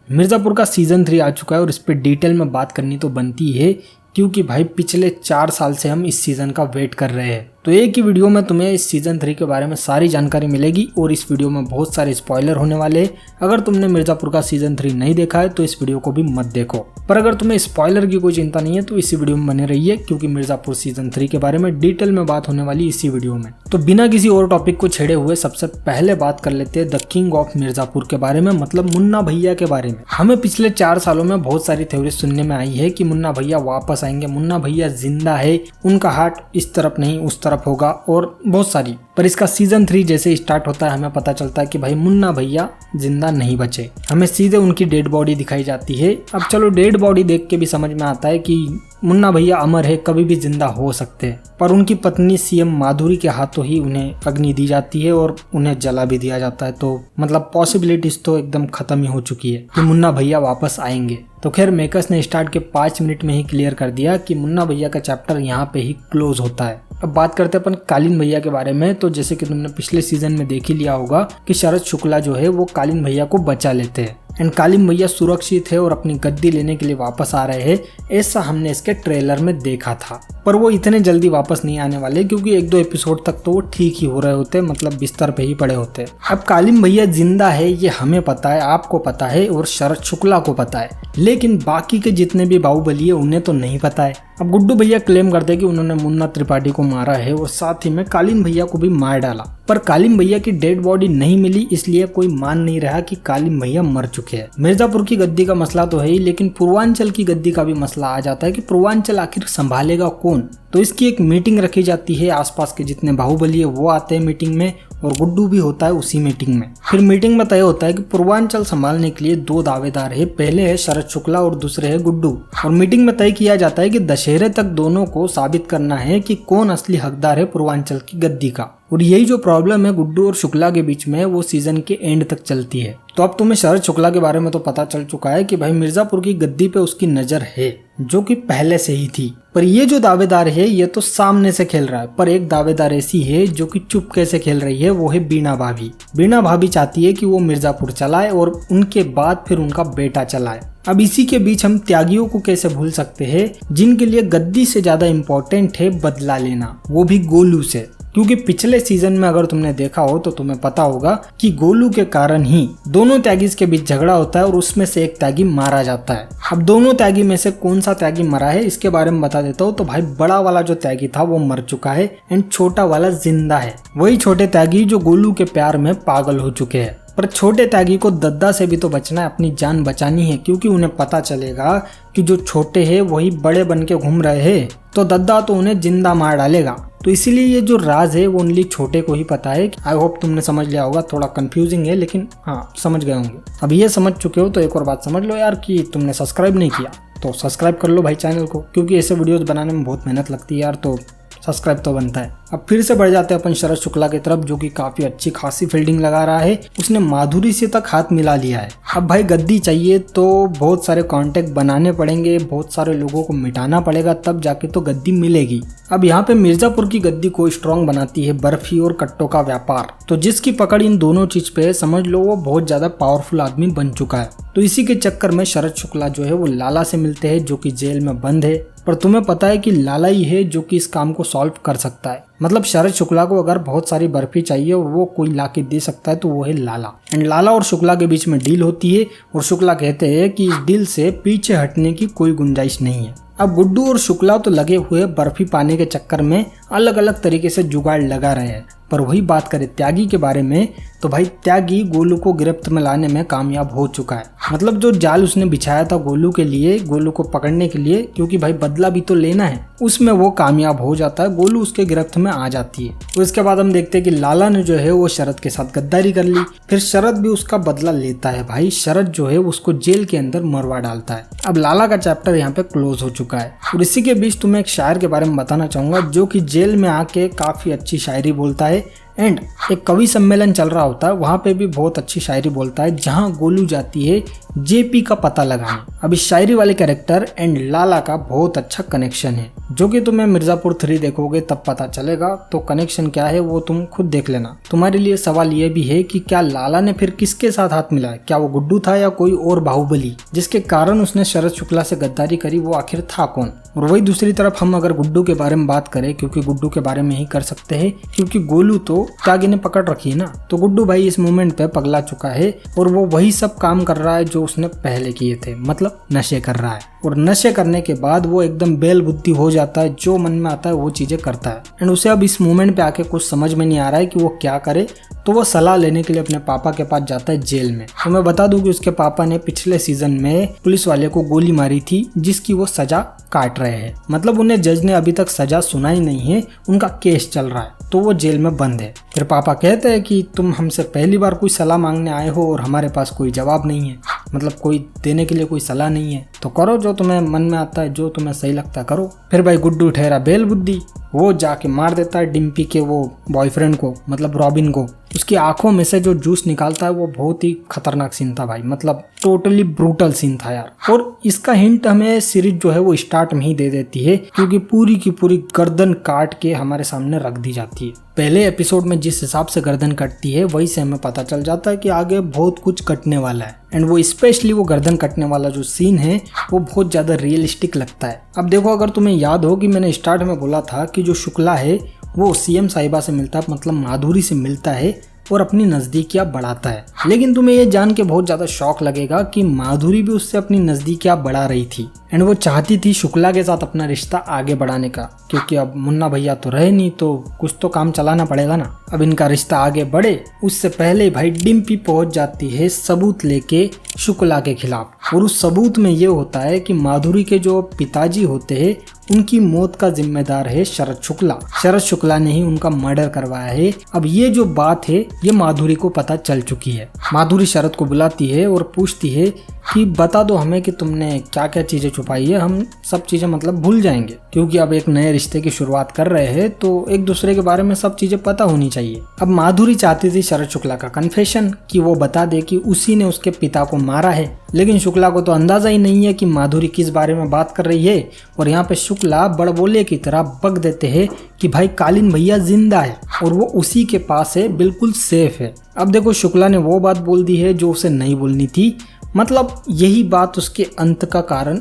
मिर्ज़ापुर का सीज़न 3 आ चुका है और इस पर डिटेल में बात करनी तो बनती है, क्योंकि भाई पिछले 4 साल से हम इस सीज़न का वेट कर रहे हैं। तो एक ही वीडियो में तुम्हें इस सीज़न 3 के बारे में सारी जानकारी मिलेगी और इस वीडियो में बहुत सारे स्पॉइलर होने वाले हैं। अगर तुमने मिर्ज़ापुर का सीज़न 3 नहीं देखा है तो इस वीडियो को भी मत देखो, पर अगर तुम्हें स्पॉइलर की कोई चिंता नहीं है तो इसी वीडियो में बने रहिए, क्योंकि मिर्ज़ापुर सीज़न 3 के बारे में डिटेल में बात होने वाली इसी वीडियो में। तो बिना किसी और टॉपिक को छेड़े हुए सबसे पहले बात कर लेते हैं द किंग ऑफ मिर्ज़ापुर के बारे में, मतलब मुन्ना भैया के बारे में। हमें पिछले 4 सालों में बहुत सारी थ्योरी सुनने में आई है कि मुन्ना भैया वापस आएंगे, मुन्ना भैया जिंदा है, उनका हार्ट इस तरफ नहीं उस तरफ होगा और बहुत सारी। पर इसका सीजन 3 जैसे स्टार्ट होता है हमें पता चलता है कि भाई मुन्ना भैया जिंदा नहीं बचे, हमें सीधे उनकी डेड बॉडी दिखाई जाती है। अब चलो डेड बॉडी देख के भी समझ में आता है कि मुन्ना भैया अमर है, कभी भी जिंदा हो सकते हैं, पर उनकी पत्नी सीएम माधुरी के हाथों ही उन्हें अग्नि दी जाती है और उन्हें जला भी दिया जाता है। तो मतलब पॉसिबिलिटीज तो एकदम खत्म ही हो चुकी है कि मुन्ना भैया वापस आएंगे। तो खैर मेकर्स ने स्टार्ट के 5 मिनट में ही क्लियर कर दिया कि मुन्ना भैया का चैप्टर यहाँ पे ही क्लोज होता है। अब बात करते हैं अपन कालीन भैया के बारे में। तो जैसे कि तुमने पिछले सीजन में देख ही लिया होगा कि शरद शुक्ला जो है वो कालीन भैया को बचा लेते हैं एंड कालीन भैया सुरक्षित है और अपनी गद्दी लेने के लिए वापस आ रहे हैं, ऐसा हमने इसके ट्रेलर में देखा था। पर वो इतने जल्दी वापस नहीं आने वाले, क्योंकि 1-2 एपिसोड तक तो वो ठीक ही हो रहे होते, मतलब बिस्तर पे ही पड़े होते। अब कालीन भैया जिंदा है ये हमें पता है, आपको पता है और शरद शुक्ला को पता है, लेकिन बाकी के जितने भी बाहुबली है उन्हें तो नहीं पता है। अब गुड्डू भैया क्लेम करते हैं कि उन्होंने मुन्ना त्रिपाठी को मारा है और साथ ही में कालीन भैया को भी मार डाला, पर कालीन भैया की डेड बॉडी नहीं मिली, इसलिए कोई मान नहीं रहा कि कालीन भैया मर चुके हैं। मिर्जापुर की गद्दी का मसला तो है ही, लेकिन पूर्वांचल की गद्दी का भी मसला आ जाता है कि पूर्वांचल आखिर संभालेगा कौन। तो इसकी एक मीटिंग रखी जाती है, आसपास के जितने बाहुबली है वो आते हैं मीटिंग में और गुड्डू भी होता है उसी मीटिंग में। फिर मीटिंग में तय होता है कि पूर्वांचल संभालने के लिए 2 दावेदार है, पहले है शरद शुक्ला और दूसरे है गुड्डू। और मीटिंग में तय किया जाता है कि दशहरे तक दोनों को साबित करना है कि कौन असली हकदार है पूर्वांचल की गद्दी का। और यही जो प्रॉब्लम है गुड्डू और शुक्ला के बीच में वो सीजन के एंड तक चलती है। तो अब तुम्हें शरद शुक्ला के बारे में तो पता चल चुका है कि भाई मिर्जापुर की गद्दी पे उसकी नजर है, जो कि पहले से ही थी। पर ये जो दावेदार है ये तो सामने से खेल रहा है, पर एक दावेदार ऐसी है जो कि चुपके से खेल रही है, वो है बीना भाभी। बीना भाभी चाहती है कि वो मिर्जापुर चलाए और उनके बाद फिर उनका बेटा चलाए। अब इसी के बीच हम त्यागियों को कैसे भूल सकते हैं, जिनके लिए गद्दी से ज्यादा इम्पोर्टेंट है बदला लेना, वो भी गोलू से। क्योंकि पिछले सीजन में अगर तुमने देखा हो तो तुम्हें पता होगा कि गोलू के कारण ही दोनों त्यागीज के बीच झगड़ा होता है और उसमें से एक त्यागी मारा जाता है। अब दोनों त्यागी में से कौन सा त्यागी मरा है इसके बारे में बता देता हूँ। तो भाई बड़ा वाला जो त्यागी था वो मर चुका है एंड छोटा वाला जिंदा है। वही छोटे त्यागी जो गोलू के प्यार में पागल हो चुके हैं। पर छोटे त्यागी को दद्दा से भी तो बचना है, अपनी जान बचानी है, क्योंकि उन्हें पता चलेगा कि जो छोटे हैं वही बड़े बन के घूम रहे हैं, तो दद्दा तो उन्हें जिंदा मार डालेगा। तो इसीलिए ये जो राज है वो ओनली छोटे को ही पता है। आई होप तुमने समझ लिया होगा, थोड़ा कंफ्यूजिंग है लेकिन हाँ समझ गए होंगे। अब ये समझ चुके हो तो एक और बात समझ लो यार कि तुमने सब्सक्राइब नहीं किया तो सब्सक्राइब कर लो भाई चैनल को, क्योंकि ऐसे वीडियोस बनाने में बहुत मेहनत लगती है यार, तो सब्सक्राइब तो बनता है। अब फिर से बढ़ जाते हैं अपन शरद शुक्ला की तरफ, जो कि काफी अच्छी खासी फील्डिंग लगा रहा है, उसने माधुरी से तक हाथ मिला लिया है। अब भाई गद्दी चाहिए तो बहुत सारे कॉन्टेक्ट बनाने पड़ेंगे, बहुत सारे लोगों को मिटाना पड़ेगा, तब जाके तो गद्दी मिलेगी। अब यहाँ पे मिर्जापुर की गद्दी को स्ट्रॉन्ग बनाती है बर्फी और कट्टों का व्यापार, तो जिसकी पकड़ इन दोनों चीज पे समझ लो वो बहुत ज्यादा पावरफुल आदमी बन चुका है। तो इसी के चक्कर में शरद शुक्ला जो है वो लाला से मिलते हैं, जो कि जेल में बंद है। पर तुम्हें पता है कि लाला ही है जो कि इस काम को सॉल्व कर सकता है। मतलब शरद शुक्ला को अगर बहुत सारी बर्फी चाहिए और वो कोई ला के दे सकता है तो वो है लाला। एंड लाला और शुक्ला के बीच में डील होती है और शुक्ला कहते हैं कि इस डील से पीछे हटने की कोई गुंजाइश नहीं है। अब गुड्डू और शुक्ला तो लगे हुए बर्फी पाने के चक्कर में अलग अलग तरीके से जुगाड़ लगा रहे हैं। पर वही बात करें त्यागी के बारे में तो भाई त्यागी गोलू को गिरफ्त में लाने में कामयाब हो चुका है। मतलब जो जाल उसने बिछाया था गोलू के लिए, गोलू को पकड़ने के लिए, क्योंकि भाई बदला भी तो लेना है, उसमें वो कामयाब हो जाता है, गोलू उसके गिरफ्त में आ जाती है। तो इसके बाद हम देखते हैं कि लाला ने जो है वो शरद के साथ गद्दारी कर ली, फिर शरद भी उसका बदला लेता है। भाई शरद जो है उसको जेल के अंदर मरवा डालता है। अब लाला का चैप्टर यहाँ पे क्लोज हो चुका है। और इसी के बीच तुम्हें एक शायर के बारे में बताना चाहूंगा, जो कि जेल में आके काफी अच्छी शायरी बोलता है एंड एक कवि सम्मेलन चल रहा होता है, वहाँ पे भी बहुत अच्छी शायरी बोलता है, जहाँ गोलू जाती है जेपी का पता लगाने। अब इस शायरी वाले कैरेक्टर एंड लाला का बहुत अच्छा कनेक्शन है, जो कि तुम्हें मिर्जापुर 3 देखोगे तब पता चलेगा। तो कनेक्शन क्या है वो तुम खुद देख लेना। तुम्हारे लिए सवाल ये भी है कि क्या लाला ने फिर किसके साथ हाथ मिलाया, क्या वो गुड्डू था या कोई और बाहुबली जिसके कारण उसने शरद शुक्ला से गद्दारी करी, वो आखिर था कौन। और वही दूसरी तरफ हम अगर गुड्डू के बारे में बात करें, क्योंकि गुड्डू के बारे में ही कर सकते हैं, क्योंकि गोलू तो त्यागी ने पकड़ रखी है ना, तो गुड्डू भाई इस मोमेंट पे पगला चुका है और वो वही सब काम कर रहा है जो उसने पहले किए थे, मतलब नशे कर रहा है। और नशे करने के बाद वो एकदम बेल बुद्धि हो जाता है, जो मन में आता है वो चीजें करता है। एंड उसे अब इस मोमेंट पे आके कुछ समझ में नहीं आ रहा है कि वो क्या करे, तो वो सलाह लेने के लिए अपने पापा के पास जाता है जेल में। तो मैं बता दूं कि उसके पापा ने पिछले सीजन में पुलिस वाले को गोली मारी थी, जिसकी वो सजा काट रहे हैं। मतलब उन्हें जज ने अभी तक सजा सुनाई नहीं है, उनका केस चल रहा है, तो वो जेल में बंद है। फिर पापा कहते हैं कि तुम हमसे पहली बार कोई सलाह मांगने आए हो और हमारे पास कोई जवाब नहीं है, मतलब कोई देने के लिए कोई सलाह नहीं है, तो करो जो तुम्हें मन में आता है, जो तुम्हें सही लगता है करो। फिर भाई गुड्डू ठहरा बेल बुद्धि, वो जाके मार देता है डिम्पी के वो बॉयफ्रेंड को, मतलब रॉबिन को। उसकी आंखों में से जो जूस निकालता है वो बहुत ही खतरनाक सीन था भाई, मतलब टोटली ब्रूटल सीन था यार। और इसका हिंट हमें सीरीज जो है वो स्टार्ट में ही दे देती है, क्योंकि पूरी की पूरी गर्दन काट के हमारे सामने रख दी जाती है। पहले एपिसोड में जिस हिसाब से गर्दन कटती है वही से हमें पता चल जाता है कि आगे बहुत कुछ कटने वाला है। एंड वो स्पेशली वो गर्दन कटने वाला जो सीन है वो बहुत ज्यादा रियलिस्टिक लगता है। अब देखो, अगर तुम्हें याद हो कि मैंने स्टार्ट में बोला था कि जो शुक्ला है वो सीएम साहिबा से मिलता है, मतलब माधुरी से मिलता है और अपनी नजदीकियां बढ़ाता है। लेकिन तुम्हें ये जान के बहुत ज्यादा शौक लगेगा कि माधुरी भी उससे अपनी नजदीकियां बढ़ा रही थी एंड वो चाहती थी शुक्ला के साथ अपना रिश्ता आगे बढ़ाने का, क्योंकि अब मुन्ना भैया तो रहे नहीं, तो कुछ तो काम चलाना पड़ेगा ना। अब इनका रिश्ता आगे बढ़े उससे पहले भाई डिम्पी पहुंच जाती है सबूत लेके शुक्ला के खिलाफ, और उस सबूत में ये होता है कि माधुरी के जो पिताजी होते हैं उनकी मौत का जिम्मेदार है शरद शुक्ला। शरद शुक्ला ने ही उनका मर्डर करवाया है। अब ये जो बात है ये माधुरी को पता चल चुकी है। माधुरी शरद को बुलाती है और पूछती है कि बता दो हमें कि तुमने क्या क्या चीजें छुपाई है, हम सब चीजें मतलब भूल जाएंगे, क्योंकि अब एक नए रिश्ते की शुरुआत कर रहे हैं तो एक दूसरे के बारे में सब चीजें पता होनी चाहिए। अब माधुरी चाहती थी शरद शुक्ला का कन्फेशन, कि वो बता दे कि उसी ने उसके पिता को मारा है, लेकिन शुक्ला को तो अंदाजा ही नहीं है कि माधुरी किस बारे में बात कर रही है। और यहाँ पे शुक्ला बड़बोले की तरह बक देते हैं कि भाई कालीन भैया जिंदा है और वो उसी के पास है, बिल्कुल सेफ है। अब देखो, शुक्ला ने वो बात बोल दी है जो उसे नहीं बोलनी थी, मतलब यही बात उसके अंत का कारण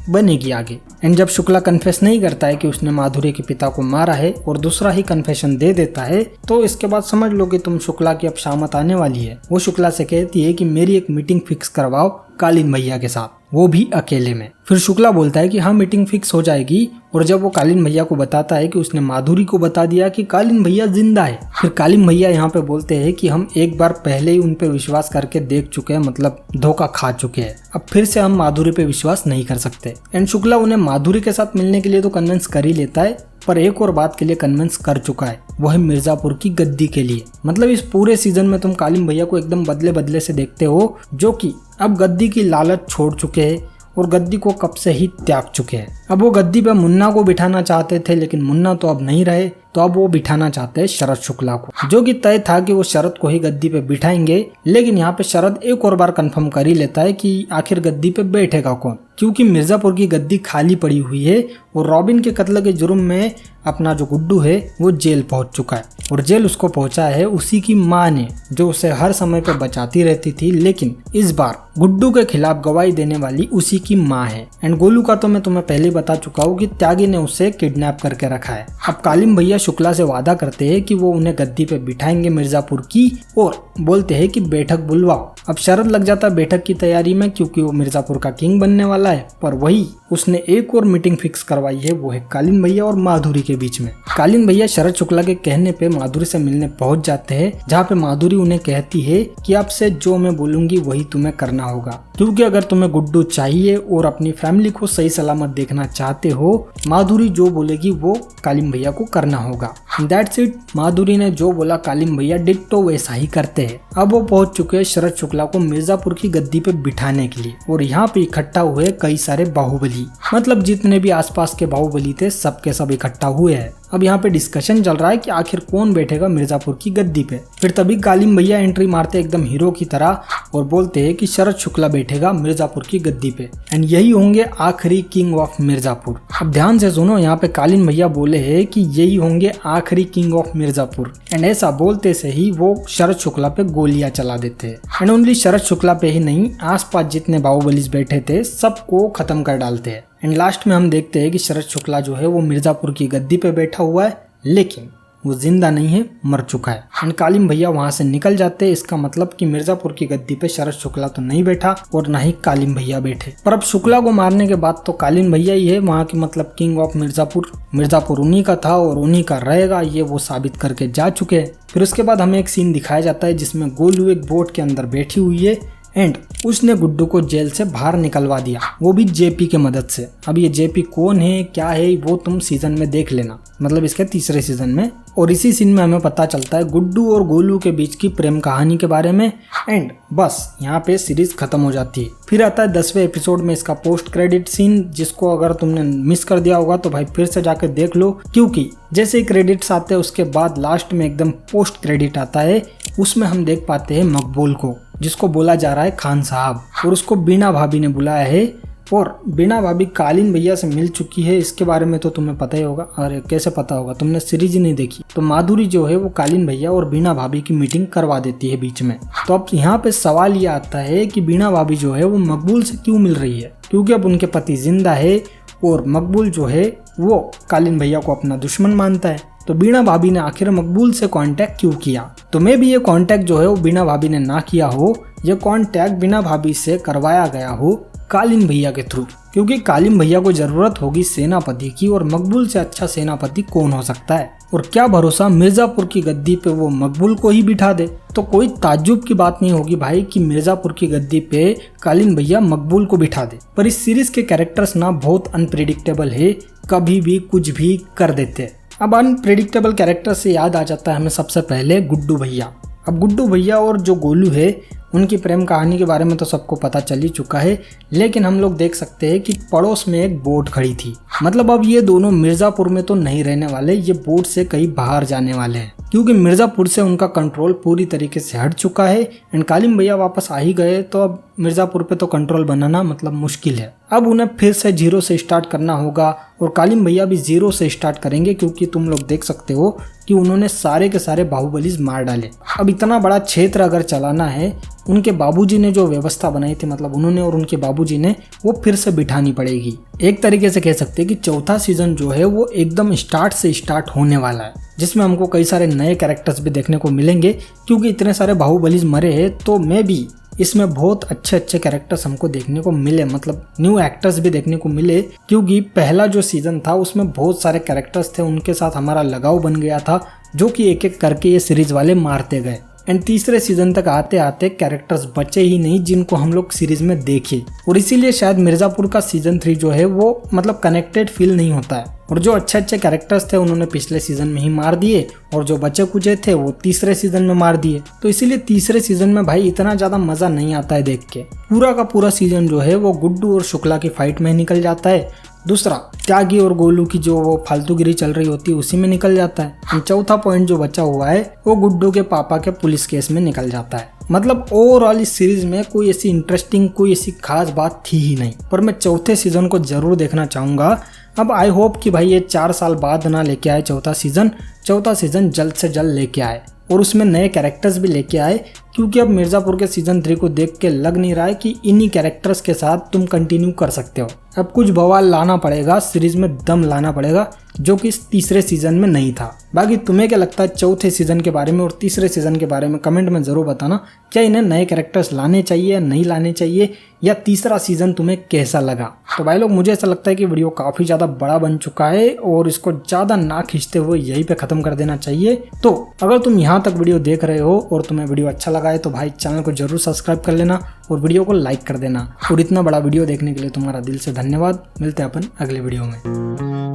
बनेगी आगे। एंड जब शुक्ला कन्फेस नहीं करता है कि उसने माधुरी के पिता को मारा है और दूसरा ही कन्फेशन दे देता है, तो इसके बाद समझ लो कि तुम शुक्ला की अब शामत आने वाली है। वो शुक्ला से कहती है कि मेरी एक मीटिंग फिक्स करवाओ कालीन भैया के साथ, वो भी अकेले में। फिर शुक्ला बोलता है कि हाँ मीटिंग फिक्स हो जाएगी, और जब वो कालीन भैया को बताता है कि उसने माधुरी को बता दिया कि कालीन भैया जिंदा है, फिर कालीन भैया यहाँ पे बोलते हैं कि हम एक बार पहले ही उन पे विश्वास करके देख चुके हैं, मतलब धोखा खा चुके हैं, अब फिर से हम माधुरी पे विश्वास नहीं कर सकते। एंड शुक्ला उन्हें माधुरी के साथ मिलने के लिए तो कन्विंस कर ही लेता है, पर एक और बात के लिए कन्विंस कर चुका है, वो है मिर्जापुर की गद्दी के लिए। मतलब इस पूरे सीजन में तुम कालीन भैया को एकदम बदले बदले से देखते हो, जो कि अब गद्दी की लालच छोड़ चुके हैं और गद्दी को कब से ही त्याग चुके हैं। अब वो गद्दी पे मुन्ना को बिठाना चाहते थे, लेकिन मुन्ना तो अब नहीं रहे, तो अब वो बिठाना चाहते हैं शरद शुक्ला को, जो कि तय था कि वो शरद को ही गद्दी पे बिठाएंगे। लेकिन यहाँ पे शरद एक और बार कंफर्म कर ही लेता है कि आखिर गद्दी पे बैठेगा कौन, क्योंकि मिर्जापुर की गद्दी खाली पड़ी हुई है और रॉबिन के कत्ल के जुर्म में अपना जो गुड्डू है वो जेल पहुंच चुका है, और जेल उसको पहुंचा है उसी की माँ ने, जो उसे हर समय पे बचाती रहती थी। लेकिन इस बार गुड्डू के खिलाफ गवाही देने वाली उसी की माँ है। एंड गोलू का तो मैं तुम्हें पहले बता चुका हूँ कि त्यागी ने उसे किडनैप करके रखा है। अब कालीन भैया शुक्ला से वादा करते हैं कि वो उन्हें गद्दी पे बिठाएंगे मिर्जापुर की, और बोलते हैं कि बैठक बुलवाओ। अब शरद लग जाता है बैठक की तैयारी में, क्योंकि वो मिर्जापुर का किंग बनने वाला है। पर वही उसने एक और मीटिंग फिक्स करवाई है, वो है कालीन भैया और माधुरी के बीच में। कालीन भैया शरद शुक्ला के कहने पे माधुरी से मिलने पहुंच जाते हैं, जहाँ पे माधुरी उन्हें कहती है कि अब से जो मैं बोलूंगी वही तुम्हें करना होगा, क्योंकि अगर तुम्हें गुड्डू चाहिए और अपनी फैमिली को सही सलामत देखना चाहते हो, माधुरी जो बोलेगी वो कालीन भैया को करना होगा। That's it. माधुरी ने जो बोला कालीन भैया डिट्टो वैसा ही करते हैं। अब वो पहुंच चुके हैं शरद शुक्ला को मिर्जापुर की गद्दी पे बिठाने के लिए, और यहाँ पे इकट्ठा हुए कई सारे बाहुबली, मतलब जितने भी आसपास के बाहुबली थे सबके सब इकट्ठा हुए हैं। अब यहाँ पे डिस्कशन चल रहा है कि आखिर कौन बैठेगा मिर्जापुर की गद्दी पे। फिर तभी कालिम भैया एंट्री मारते एकदम हीरो की तरह और बोलते हैं कि शरद शुक्ला बैठेगा मिर्जापुर की गद्दी पे एंड यही होंगे आखिरी किंग ऑफ मिर्जापुर। अब ध्यान से सुनो, यहाँ पे कालिम भैया बोले हैं कि यही होंगे आखिरी किंग ऑफ मिर्जापुर एंड ऐसा बोलते से ही वो शरद शुक्ला पे गोलियां चला देते हैं एंड ओनली शरद शुक्ला पे ही नहीं, आसपास जितने बाहुबलीज बैठे थे सबको खत्म कर डालते हैं। एंड लास्ट में हम देखते हैं कि शरद शुक्ला जो है वो मिर्जापुर की गद्दी पे बैठा हुआ है, लेकिन वो जिंदा नहीं है, मर चुका है। एंड कालिम भैया वहां से निकल जाते हैं। इसका मतलब कि मिर्जापुर की गद्दी पे शरद शुक्ला तो नहीं बैठा और ना ही कालिम भैया बैठे। पर अब शुक्ला को मारने के बाद तो कालिम भैया ही है वहां की मतलब किंग ऑफ मिर्जापुर। मिर्जापुर उन्हीं का था और उन्हीं का रहेगा, ये वो साबित करके जा चुके हैं। फिर उसके बाद हमें एक सीन दिखाया जाता है जिसमें गोलू एक बोट के अंदर बैठी हुई है एंड उसने गुड्डू को जेल से बाहर निकलवा दिया, वो भी जेपी के मदद से। अब ये जेपी कौन है क्या है वो तुम सीजन में देख लेना, मतलब इसके तीसरे सीजन में। और इसी सीन में हमें पता चलता है गुड्डू और गोलू के बीच की प्रेम कहानी के बारे में एंड बस यहाँ पे सीरीज खत्म हो जाती है। फिर आता है 10वें एपिसोड में इसका पोस्ट क्रेडिट सीन, जिसको अगर तुमने मिस कर दिया होगा तो भाई फिर से जाकर देख लो, क्योंकि जैसे ही क्रेडिट्स आते हैं उसके बाद लास्ट में एकदम पोस्ट क्रेडिट आता है। उसमें हम देख पाते हैं मकबूल को, जिसको बोला जा रहा है खान साहब, और उसको बीना भाभी ने बुलाया है। और बीना भाभी कालिन भैया से मिल चुकी है, इसके बारे में तो तुम्हें पता ही होगा। अरे कैसे पता होगा, तुमने सीरीज ही नहीं देखी। तो माधुरी जो है वो कालिन भैया और बीना भाभी की मीटिंग करवा देती है बीच में। तो अब यहाँ पे सवाल ये आता है कि बीना भाभी जो है वो मकबूल से क्यों मिल रही है, क्योंकि अब उनके पति जिंदा है और मकबूल जो है वो कालिन भैया को अपना दुश्मन मानता है। तो बीना भाभी ने आखिर मकबूल से कांटेक्ट क्यों किया? तो मे भी ये कांटेक्ट जो है वो बीना भाभी ने ना किया हो, ये कांटेक्ट बीना भाभी से करवाया गया हो कालिन भैया के थ्रू, क्योंकि कालिन भैया को जरूरत होगी सेनापति की और मकबूल से अच्छा सेनापति कौन हो सकता है। और क्या भरोसा मिर्जापुर की गद्दी पे वो मकबूल को ही बिठा दे, तो कोई ताज्जुब की बात नहीं होगी भाई कि मिर्जापुर की गद्दी पे कालिन भैया मकबूल को बिठा दे। पर इस सीरीज के कैरेक्टर्स ना बहुत अनप्रेडिक्टेबल है, कभी भी कुछ भी कर देते हैं। अब अनप्रेडिक्टेबल कैरेक्टर से याद आ जाता है हमें सबसे पहले गुड्डू भैया। अब गुड्डू भैया और जो गोलू है उनकी प्रेम कहानी के बारे में तो सबको पता चल ही चुका है, लेकिन हम लोग देख सकते हैं कि पड़ोस में एक बोट खड़ी थी। मतलब अब ये दोनों मिर्जापुर में तो नहीं रहने वाले, ये बोट से कहीं बाहर जाने वाले हैं, क्योंकि मिर्जापुर से उनका कंट्रोल पूरी तरीके से हट चुका है एंड कालिम भैया वापस आ ही गए। तो अब मिर्जापुर पे तो कंट्रोल बनाना मतलब मुश्किल है। अब उन्हें फिर से जीरो से स्टार्ट करना होगा और कालिम भैया भी जीरो से स्टार्ट करेंगे, क्योंकि तुम लोग देख सकते हो कि उन्होंने सारे के सारे बाहुबलीज मार डाले। अब इतना बड़ा क्षेत्र अगर चलाना है, उनके बाबूजी ने जो व्यवस्था बनाई थी, मतलब उन्होंने और उनके बाबूजी ने, वो फिर से बिठानी पड़ेगी। एक तरीके से कह सकते हैं कि चौथा सीजन जो है वो एकदम स्टार्ट से स्टार्ट होने वाला है, जिसमें हमको कई सारे नए कैरेक्टर्स भी देखने को मिलेंगे, क्योंकि इतने सारे बाहुबलीज मरे हैं। तो मैं भी इसमें बहुत अच्छे अच्छे कैरेक्टर्स हमको देखने को मिले, मतलब न्यू एक्टर्स भी देखने को मिले, क्योंकि पहला जो सीजन था उसमें बहुत सारे कैरेक्टर्स थे, उनके साथ हमारा लगाव बन गया था, जो कि एक एक करके ये सीरीज वाले मारते गए। एंड तीसरे सीजन तक आते आते कैरेक्टर्स बचे ही नहीं जिनको हम लोग सीरीज में देखे, और इसीलिए शायद मिर्जापुर का सीजन 3 जो है वो मतलब कनेक्टेड फील नहीं होता है। और जो अच्छे अच्छे कैरेक्टर्स थे उन्होंने पिछले सीजन में ही मार दिए, और जो बचे कुचे थे वो तीसरे सीजन में मार दिए। तो इसीलिए तीसरे सीजन में भाई इतना ज्यादा मजा नहीं आता है देख के। पूरा का पूरा सीजन जो है वो गुड्डू और शुक्ला की फाइट में निकल जाता है, दूसरा त्यागी और गोलू की जो वो फालतूगिरी चल रही होती है उसी में निकल जाता है, चौथा पॉइंट जो बचा हुआ है वो गुड्डू के पापा के पुलिस केस में निकल जाता है। मतलब ओवरऑल इस सीरीज में कोई ऐसी इंटरेस्टिंग, कोई ऐसी खास बात थी ही नहीं। पर मैं चौथे सीजन को जरूर देखना चाहूंगा। अब आई होप कि भाई ये 4 साल बाद ना लेके आए चौथा सीजन जल्द से जल्द लेके आए और उसमें नए कैरेक्टर्स भी लेके आए, क्योंकि अब मिर्जापुर के सीजन 3 को देख के लग नहीं रहा है कि इन्हीं कैरेक्टर्स के साथ तुम कंटिन्यू कर सकते हो। अब कुछ बवाल लाना पड़ेगा, सीरीज में दम लाना पड़ेगा, जो कि इस तीसरे सीजन में नहीं था। बाकी तुम्हें क्या लगता है चौथे सीजन के बारे में और तीसरे सीजन के बारे में कमेंट में जरूर बताना। क्या इन्हें नए कैरेक्टर्स लाने चाहिए या नहीं लाने चाहिए, या तीसरा सीजन तुम्हें कैसा लगा? तो भाई लोग मुझे ऐसा लगता है कि वीडियो काफी ज्यादा बड़ा बन चुका है और इसको ज्यादा ना खींचते हुए यहीं पे खत्म कर देना चाहिए। तो अगर तुम यहाँ तक वीडियो देख रहे हो और तुम्हें वीडियो अच्छा लगा है तो भाई चैनल को जरूर सब्सक्राइब कर लेना और वीडियो को लाइक कर देना। और इतना बड़ा वीडियो देखने के लिए तुम्हारा दिल से धन्यवाद। मिलते हैं अपन अगले वीडियो में।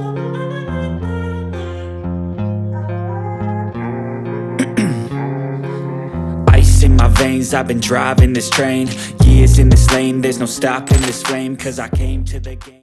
In my veins, I've been driving this train, years in this lane, there's no stopping this flame, 'cause I came to the game.